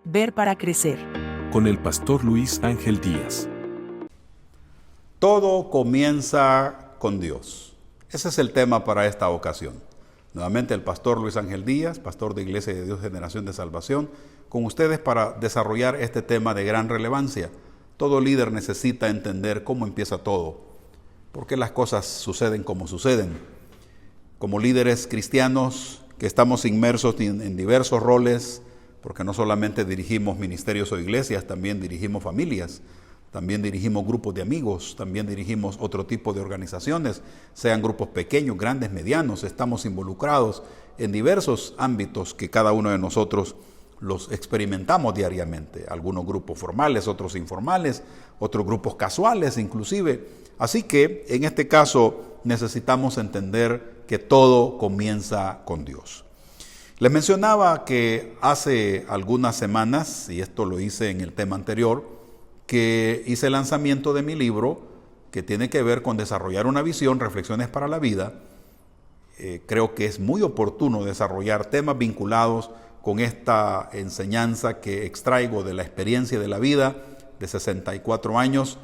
Ver para crecer. Con el pastor Luis Ángel Díaz. Todo comienza con Dios. Ese es el tema para esta ocasión. Nuevamente el pastor Luis Ángel Díaz, pastor de Iglesia de Dios Generación de Salvación, con ustedes para desarrollar este tema de gran relevancia. Todo líder necesita entender cómo empieza todo, por qué las cosas suceden como suceden. Como líderes cristianos que estamos inmersos en diversos roles, porque no solamente dirigimos ministerios o iglesias, también dirigimos familias, también dirigimos grupos de amigos, también dirigimos otro tipo de organizaciones, sean grupos pequeños, grandes, medianos. Estamos involucrados en diversos ámbitos que cada uno de nosotros los experimentamos diariamente. Algunos grupos formales, otros informales, otros grupos casuales inclusive. Así que en este caso necesitamos entender que todo comienza con Dios. Les mencionaba que hace algunas semanas, y esto lo hice en el tema anterior, que hice el lanzamiento de mi libro que tiene que ver con desarrollar una visión, reflexiones para la vida. Creo que es muy oportuno desarrollar temas vinculados con esta enseñanza que extraigo de la experiencia de la vida de 64 años,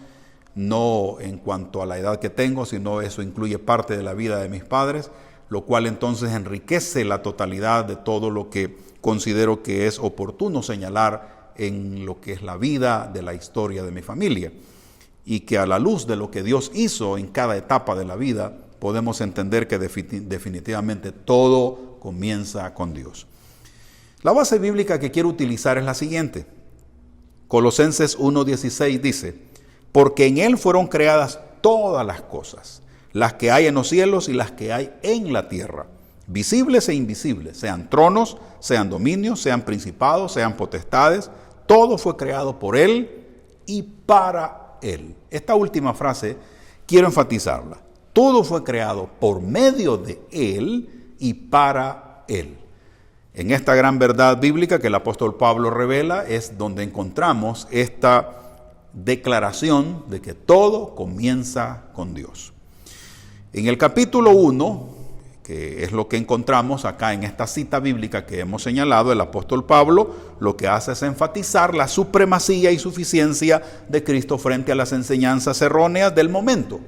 no en cuanto a la edad que tengo, sino eso incluye parte de la vida de mis padres, lo cual entonces enriquece la totalidad de todo lo que considero que es oportuno señalar en lo que es la vida de la historia de mi familia, y que a la luz de lo que Dios hizo en cada etapa de la vida, podemos entender que definitivamente todo comienza con Dios. La base bíblica que quiero utilizar es la siguiente. Colosenses 1:16 dice: porque en Él fueron creadas todas las cosas, las que hay en los cielos y las que hay en la tierra, visibles e invisibles, sean tronos, sean dominios, sean principados, sean potestades. Todo fue creado por Él y para Él. Esta última frase quiero enfatizarla. Todo fue creado por medio de Él y para Él. En esta gran verdad bíblica que el apóstol Pablo revela es donde encontramos esta declaración de que todo comienza con Dios. En el capítulo 1, que es lo que encontramos acá en esta cita bíblica que hemos señalado, el apóstol Pablo lo que hace es enfatizar la supremacía y suficiencia de Cristo frente a las enseñanzas erróneas del momento,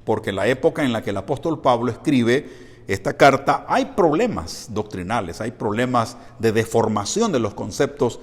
porque en la época en la que el apóstol Pablo escribe esta carta hay problemas doctrinales, hay problemas de deformación de los conceptos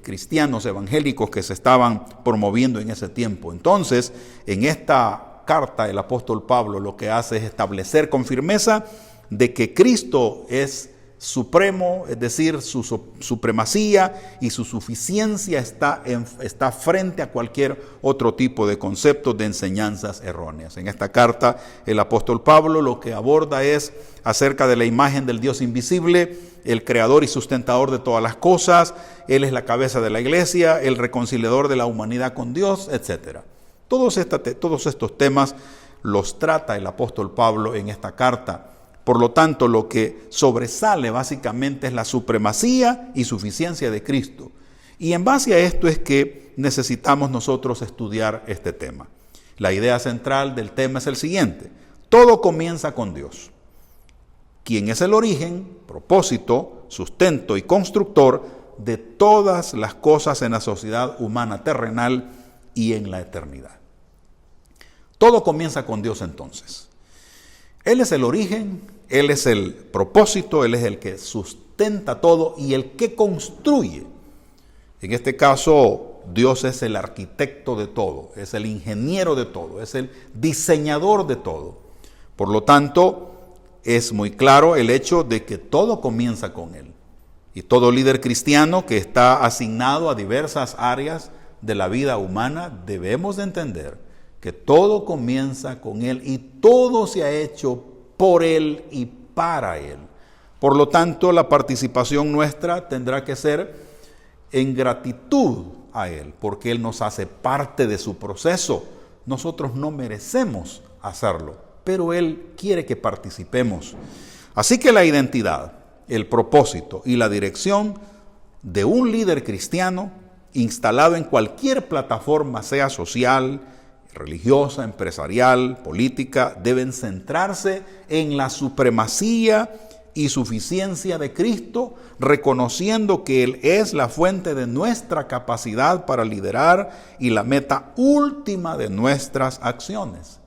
cristianos evangélicos que se estaban promoviendo en ese tiempo. Entonces, en esta carta el apóstol Pablo lo que hace es establecer con firmeza de que Cristo es supremo, es decir, su supremacía y su suficiencia está frente a cualquier otro tipo de conceptos de enseñanzas erróneas. En esta carta el apóstol Pablo lo que aborda es acerca de la imagen del Dios invisible, el creador y sustentador de todas las cosas. Él es la cabeza de la iglesia, el reconciliador de la humanidad con Dios, etc. Todos estos temas los trata el apóstol Pablo en esta carta. Por lo tanto, lo que sobresale básicamente es la supremacía y suficiencia de Cristo. Y en base a esto es que necesitamos nosotros estudiar este tema. La idea central del tema es el siguiente: todo comienza con Dios, quien es el origen, propósito, sustento y constructor de todas las cosas en la sociedad humana terrenal y en la eternidad. Todo comienza con Dios entonces. Él es el origen, Él es el propósito, Él es el que sustenta todo y el que construye. En este caso, Dios es el arquitecto de todo, es el ingeniero de todo, es el diseñador de todo. Por lo tanto, es muy claro el hecho de que todo comienza con Él. Y todo líder cristiano que está asignado a diversas áreas de la vida humana, debemos de entender que todo comienza con Él y todo se ha hecho por Él y para Él. Por lo tanto, la participación nuestra tendrá que ser en gratitud a Él, porque Él nos hace parte de su proceso. Nosotros no merecemos hacerlo, pero Él quiere que participemos. Así que la identidad, el propósito y la dirección de un líder cristiano instalado en cualquier plataforma, sea social, religiosa, empresarial, política, deben centrarse en la supremacía y suficiencia de Cristo, reconociendo que Él es la fuente de nuestra capacidad para liderar y la meta última de nuestras acciones.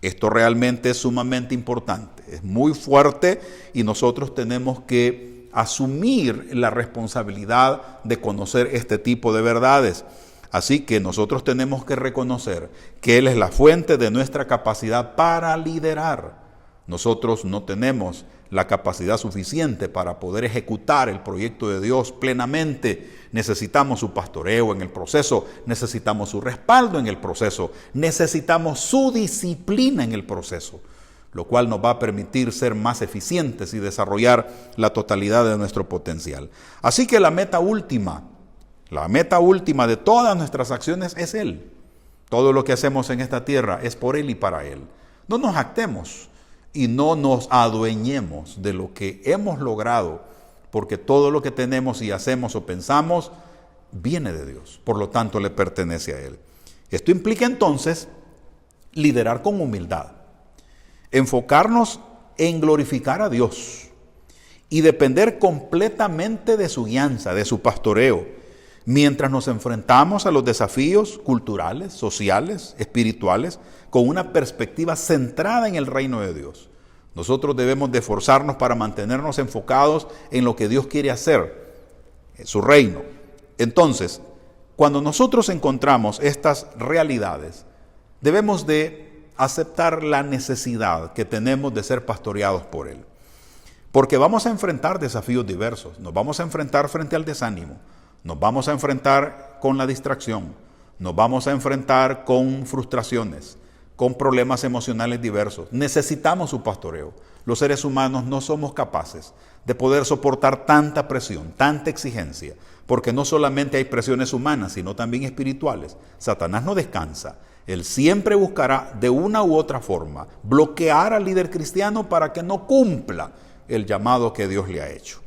Esto realmente es sumamente importante, es muy fuerte y nosotros tenemos que asumir la responsabilidad de conocer este tipo de verdades. Así que nosotros tenemos que reconocer que Él es la fuente de nuestra capacidad para liderar. Nosotros no tenemos la capacidad suficiente para poder ejecutar el proyecto de Dios plenamente. Necesitamos su pastoreo en el proceso, necesitamos su respaldo en el proceso, necesitamos su disciplina en el proceso, lo cual nos va a permitir ser más eficientes y desarrollar la totalidad de nuestro potencial. Así que la meta última de todas nuestras acciones es Él. Todo lo que hacemos en esta tierra es por Él y para Él. No nos jactemos y no nos adueñemos de lo que hemos logrado, porque todo lo que tenemos y hacemos o pensamos viene de Dios, por lo tanto le pertenece a Él. Esto implica entonces liderar con humildad, enfocarnos en glorificar a Dios y depender completamente de su guianza, de su pastoreo, mientras nos enfrentamos a los desafíos culturales, sociales, espirituales, con una perspectiva centrada en el reino de Dios. Nosotros debemos de esforzarnos para mantenernos enfocados en lo que Dios quiere hacer, en su reino. Entonces, cuando nosotros encontramos estas realidades, debemos de aceptar la necesidad que tenemos de ser pastoreados por Él. Porque vamos a enfrentar desafíos diversos, nos vamos a enfrentar frente al desánimo, nos vamos a enfrentar con la distracción, nos vamos a enfrentar con frustraciones, con problemas emocionales diversos. Necesitamos su pastoreo. Los seres humanos no somos capaces de poder soportar tanta presión, tanta exigencia, porque no solamente hay presiones humanas, sino también espirituales. Satanás no descansa. Él siempre buscará de una u otra forma bloquear al líder cristiano para que no cumpla el llamado que Dios le ha hecho.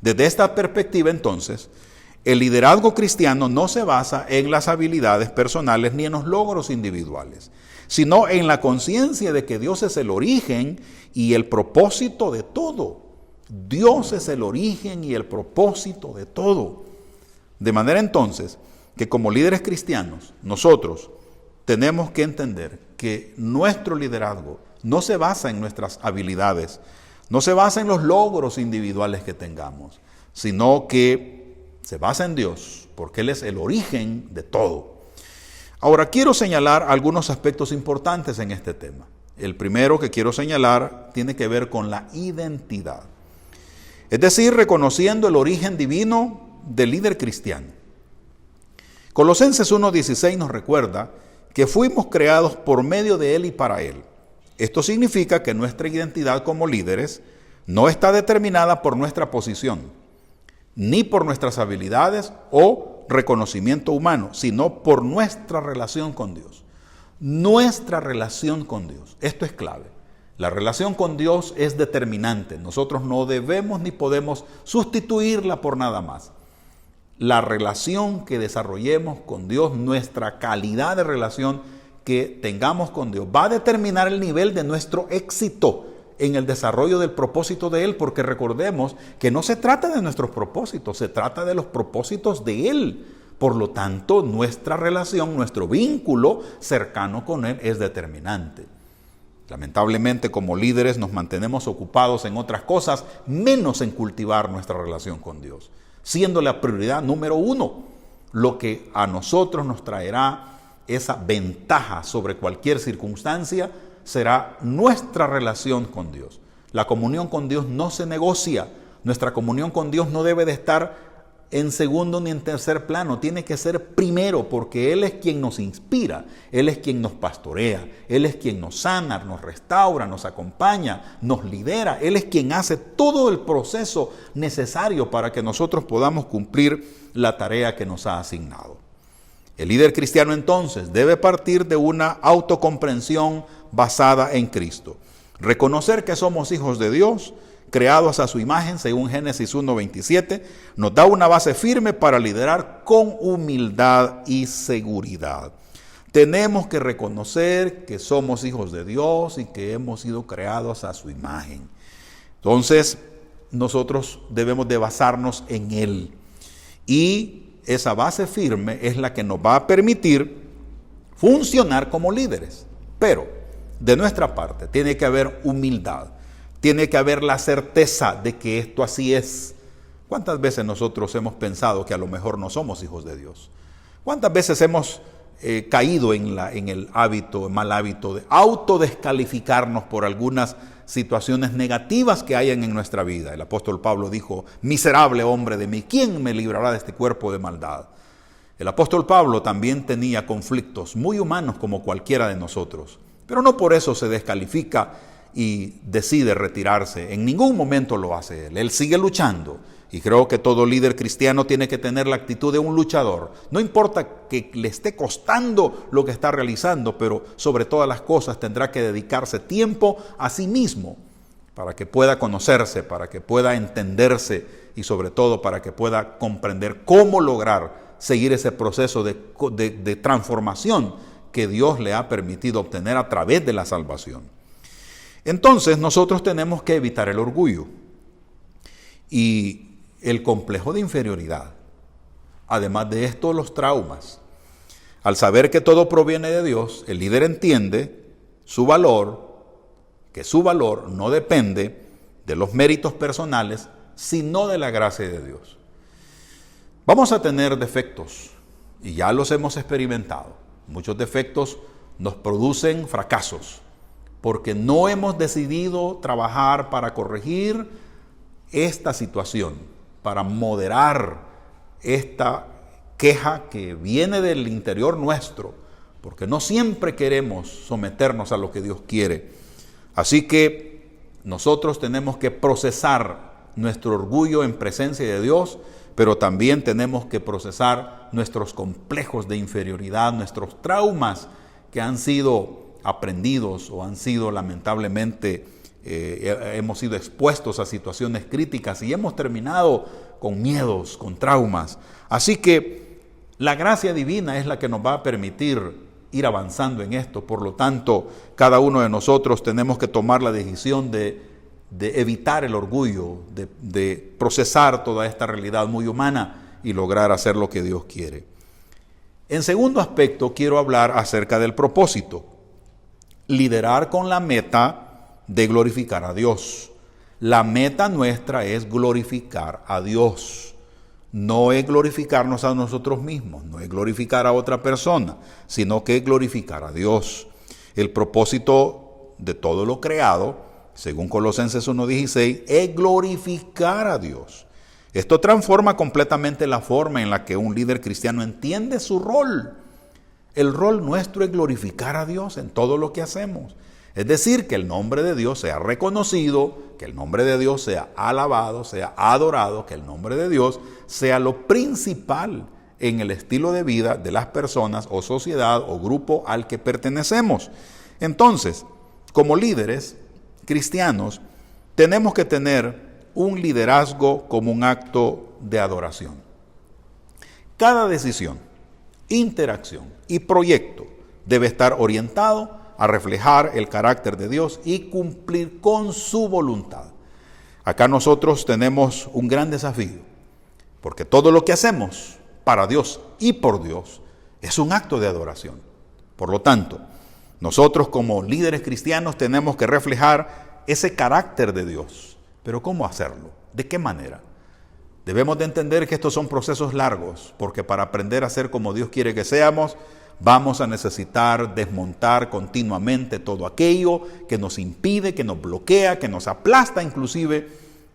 Desde esta perspectiva, entonces, el liderazgo cristiano no se basa en las habilidades personales ni en los logros individuales, sino en la conciencia de que Dios es el origen y el propósito de todo. Dios es el origen y el propósito de todo. De manera entonces que como líderes cristianos, nosotros tenemos que entender que nuestro liderazgo no se basa en nuestras habilidades, no se basa en los logros individuales que tengamos, sino que se basa en Dios, porque Él es el origen de todo. Ahora, quiero señalar algunos aspectos importantes en este tema. El primero que quiero señalar tiene que ver con la identidad. Es decir, reconociendo el origen divino del líder cristiano. Colosenses 1:16 nos recuerda que fuimos creados por medio de Él y para Él. Esto significa que nuestra identidad como líderes no está determinada por nuestra posición, ni por nuestras habilidades o reconocimiento humano, sino por nuestra relación con Dios. Nuestra relación con Dios. Esto es clave. La relación con Dios es determinante. Nosotros no debemos ni podemos sustituirla por nada más. La relación que desarrollemos con Dios, nuestra calidad de relación que tengamos con Dios, va a determinar el nivel de nuestro éxito en el desarrollo del propósito de Él, porque recordemos que no se trata de nuestros propósitos, se trata de los propósitos de Él. Por lo tanto, nuestra relación, nuestro vínculo cercano con Él es determinante. Lamentablemente, como líderes nos mantenemos ocupados en otras cosas, menos en cultivar nuestra relación con Dios, siendo la prioridad número uno, lo que a nosotros nos traerá esa ventaja sobre cualquier circunstancia será nuestra relación con Dios. La comunión con Dios no se negocia. Nuestra comunión con Dios no debe de estar en segundo ni en tercer plano. Tiene que ser primero, porque Él es quien nos inspira, Él es quien nos pastorea, Él es quien nos sana, nos restaura, nos acompaña, nos lidera. Él es quien hace todo el proceso necesario para que nosotros podamos cumplir la tarea que nos ha asignado. El líder cristiano entonces debe partir de una autocomprensión basada en Cristo. Reconocer que somos hijos de Dios, creados a su imagen, según Génesis 1:27, nos da una base firme para liderar con humildad y seguridad. Tenemos que reconocer que somos hijos de Dios y que hemos sido creados a su imagen. Entonces, nosotros debemos de basarnos en Él. Y esa base firme es la que nos va a permitir funcionar como líderes. Pero de nuestra parte tiene que haber humildad, tiene que haber la certeza de que esto así es. ¿Cuántas veces nosotros hemos pensado que a lo mejor no somos hijos de Dios? ¿Cuántas veces hemos caído en el mal hábito de autodescalificarnos por algunas situaciones negativas que hayan en nuestra vida? El apóstol Pablo dijo: miserable hombre de mí, ¿quién me librará de este cuerpo de maldad? El apóstol Pablo también tenía conflictos muy humanos como cualquiera de nosotros, pero no por eso se descalifica y decide retirarse. En ningún momento lo hace él. Él sigue luchando. Y creo que todo líder cristiano tiene que tener la actitud de un luchador. No importa que le esté costando lo que está realizando, pero sobre todas las cosas tendrá que dedicarse tiempo a sí mismo para que pueda conocerse, para que pueda entenderse y sobre todo para que pueda comprender cómo lograr seguir ese proceso de transformación que Dios le ha permitido obtener a través de la salvación. Entonces nosotros tenemos que evitar el orgullo y el complejo de inferioridad. Además de esto, los traumas. Al saber que todo proviene de Dios, el líder entiende que su valor no depende de los méritos personales, sino de la gracia de Dios. Vamos a tener defectos y ya los hemos experimentado. Muchos defectos nos producen fracasos porque no hemos decidido trabajar para corregir esta situación, para moderar esta queja que viene del interior nuestro, porque no siempre queremos someternos a lo que Dios quiere. Así que nosotros tenemos que procesar nuestro orgullo en presencia de Dios, pero también tenemos que procesar nuestros complejos de inferioridad, nuestros traumas que han sido aprendidos o han sido lamentablemente hemos sido expuestos a situaciones críticas y hemos terminado con miedos, con traumas. Así que la gracia divina es la que nos va a permitir ir avanzando en esto. Por lo tanto, cada uno de nosotros tenemos que tomar la decisión de evitar el orgullo, de procesar toda esta realidad muy humana y lograr hacer lo que Dios quiere. En segundo aspecto, quiero hablar acerca del propósito. Liderar con la meta de glorificar a Dios. La meta nuestra es glorificar a Dios. No es glorificarnos a nosotros mismos, no es glorificar a otra persona, sino que es glorificar a Dios. El propósito de todo lo creado, según Colosenses 1:16, es glorificar a Dios. Esto transforma completamente la forma en la que un líder cristiano entiende su rol. El rol nuestro es glorificar a Dios en todo lo que hacemos. Es decir, que el nombre de Dios sea reconocido, que el nombre de Dios sea alabado, sea adorado, que el nombre de Dios sea lo principal en el estilo de vida de las personas o sociedad o grupo al que pertenecemos. Entonces, como líderes cristianos, tenemos que tener un liderazgo como un acto de adoración. Cada decisión, interacción y proyecto debe estar orientado a reflejar el carácter de Dios y cumplir con su voluntad. Acá nosotros tenemos un gran desafío, porque todo lo que hacemos para Dios y por Dios es un acto de adoración. Por lo tanto, nosotros como líderes cristianos tenemos que reflejar ese carácter de Dios. Pero ¿cómo hacerlo? ¿De qué manera? Debemos de entender que estos son procesos largos, porque para aprender a ser como Dios quiere que seamos, vamos a necesitar desmontar continuamente todo aquello que nos impide, que nos bloquea, que nos aplasta inclusive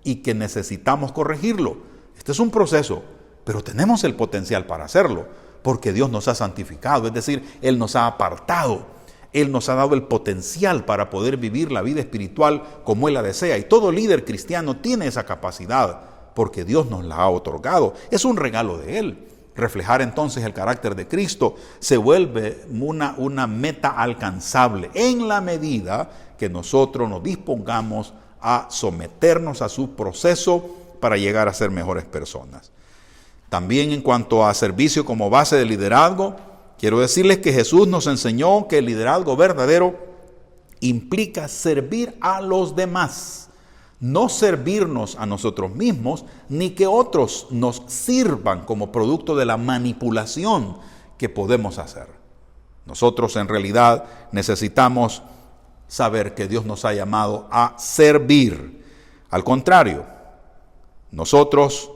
y que necesitamos corregirlo. Este es un proceso, pero tenemos el potencial para hacerlo, porque Dios nos ha santificado, es decir, Él nos ha apartado, Él nos ha dado el potencial para poder vivir la vida espiritual como Él la desea. Y todo líder cristiano tiene esa capacidad, porque Dios nos la ha otorgado. Es un regalo de Él. Reflejar entonces el carácter de Cristo se vuelve una meta alcanzable en la medida que nosotros nos dispongamos a someternos a su proceso para llegar a ser mejores personas. También en cuanto a servicio como base de liderazgo, quiero decirles que Jesús nos enseñó que el liderazgo verdadero implica servir a los demás, No servirnos a nosotros mismos, ni que otros nos sirvan como producto de la manipulación que podemos hacer. Nosotros en realidad necesitamos saber que Dios nos ha llamado a servir. Al contrario, nosotros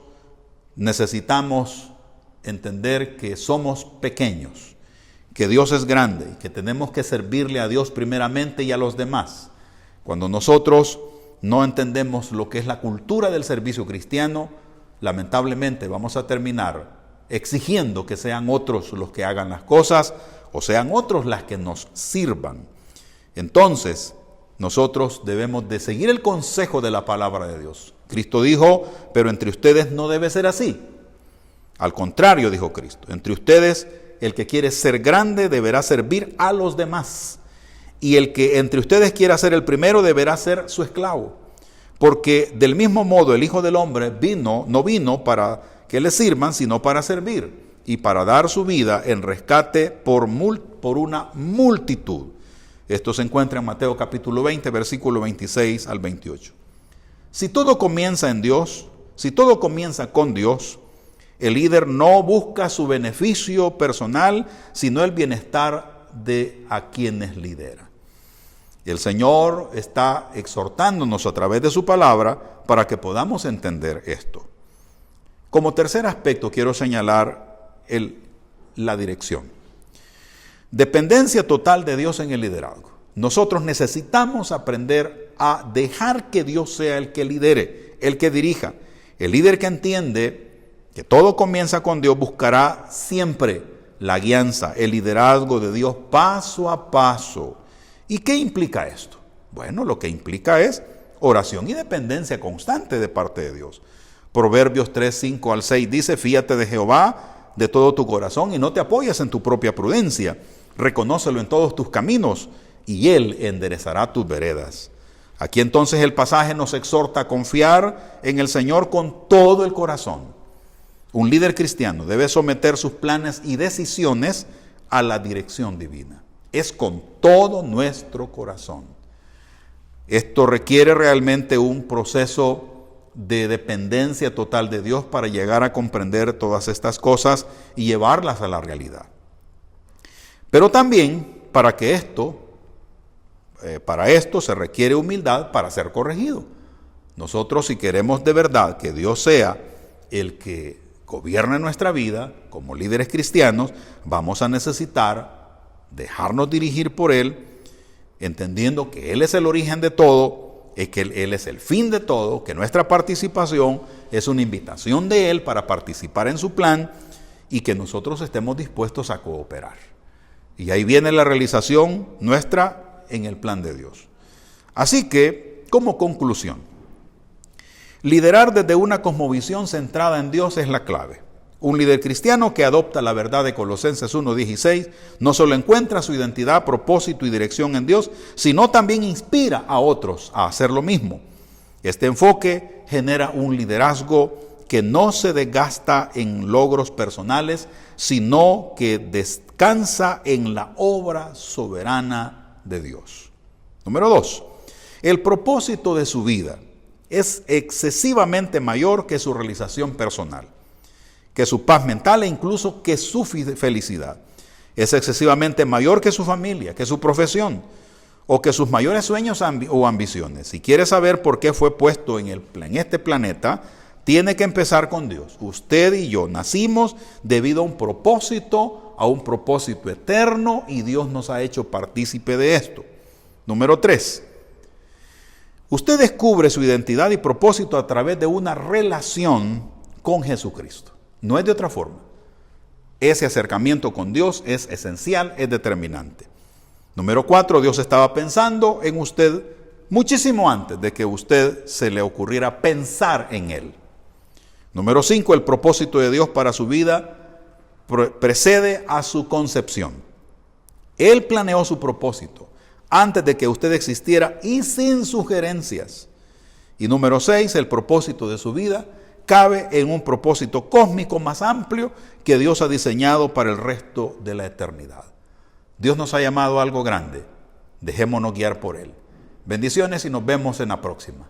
necesitamos entender que somos pequeños, que Dios es grande y que tenemos que servirle a Dios primeramente y a los demás. Cuando nosotros no entendemos lo que es la cultura del servicio cristiano, lamentablemente vamos a terminar exigiendo que sean otros los que hagan las cosas o sean otros las que nos sirvan. Entonces, nosotros debemos de seguir el consejo de la palabra de Dios. Cristo dijo, pero entre ustedes no debe ser así. Al contrario, dijo Cristo, entre ustedes el que quiere ser grande deberá servir a los demás. Y el que entre ustedes quiera ser el primero deberá ser su esclavo. Porque del mismo modo el Hijo del Hombre no vino para que le sirvan, sino para servir y para dar su vida en rescate por una multitud. Esto se encuentra en Mateo capítulo 20, versículo 26 al 28. Si todo comienza en Dios, si todo comienza con Dios, el líder no busca su beneficio personal, sino el bienestar de a quienes lidera. El Señor está exhortándonos a través de su palabra para que podamos entender esto. Como tercer aspecto quiero señalar la dirección. Dependencia total de Dios en el liderazgo. Nosotros necesitamos aprender a dejar que Dios sea el que lidere, el que dirija. El líder que entiende que todo comienza con Dios buscará siempre la guianza, el liderazgo de Dios paso a paso. ¿Y qué implica esto? Bueno, lo que implica es oración y dependencia constante de parte de Dios. Proverbios 3, 5 al 6 dice, fíate de Jehová de todo tu corazón y no te apoyes en tu propia prudencia. Reconócelo en todos tus caminos y Él enderezará tus veredas. Aquí entonces el pasaje nos exhorta a confiar en el Señor con todo el corazón. Un líder cristiano debe someter sus planes y decisiones a la dirección divina. Es con todo nuestro corazón. Esto requiere realmente un proceso de dependencia total de Dios para llegar a comprender todas estas cosas y llevarlas a la realidad. Pero también para esto se requiere humildad para ser corregido. Nosotros, si queremos de verdad que Dios sea el que gobierne nuestra vida como líderes cristianos, vamos a necesitar dejarnos dirigir por Él, entendiendo que Él es el origen de todo, que Él es el fin de todo, que nuestra participación es una invitación de Él para participar en su plan y que nosotros estemos dispuestos a cooperar. Y ahí viene la realización nuestra en el plan de Dios. Así que, como conclusión, liderar desde una cosmovisión centrada en Dios es la clave. Un líder cristiano que adopta la verdad de Colosenses 1:16 no solo encuentra su identidad, propósito y dirección en Dios, sino también inspira a otros a hacer lo mismo. Este enfoque genera un liderazgo que no se desgasta en logros personales, sino que descansa en la obra soberana de Dios. Número 2. El propósito de su vida es excesivamente mayor que su realización personal, que su paz mental e incluso que su felicidad. Es excesivamente mayor que su familia, que su profesión o que sus mayores sueños o ambiciones. Si quiere saber por qué fue puesto en este planeta, tiene que empezar con Dios. Usted y yo nacimos debido a un propósito eterno y Dios nos ha hecho partícipe de esto. Número 3. Usted descubre su identidad y propósito a través de una relación con Jesucristo. No es de otra forma. Ese acercamiento con Dios es esencial, es determinante. Número 4, Dios estaba pensando en usted muchísimo antes de que usted se le ocurriera pensar en Él. Número 5, el propósito de Dios para su vida precede a su concepción. Él planeó su propósito antes de que usted existiera y sin sugerencias. Y número 6, el propósito de su vida cabe en un propósito cósmico más amplio que Dios ha diseñado para el resto de la eternidad. Dios nos ha llamado a algo grande. Dejémonos guiar por Él. Bendiciones y nos vemos en la próxima.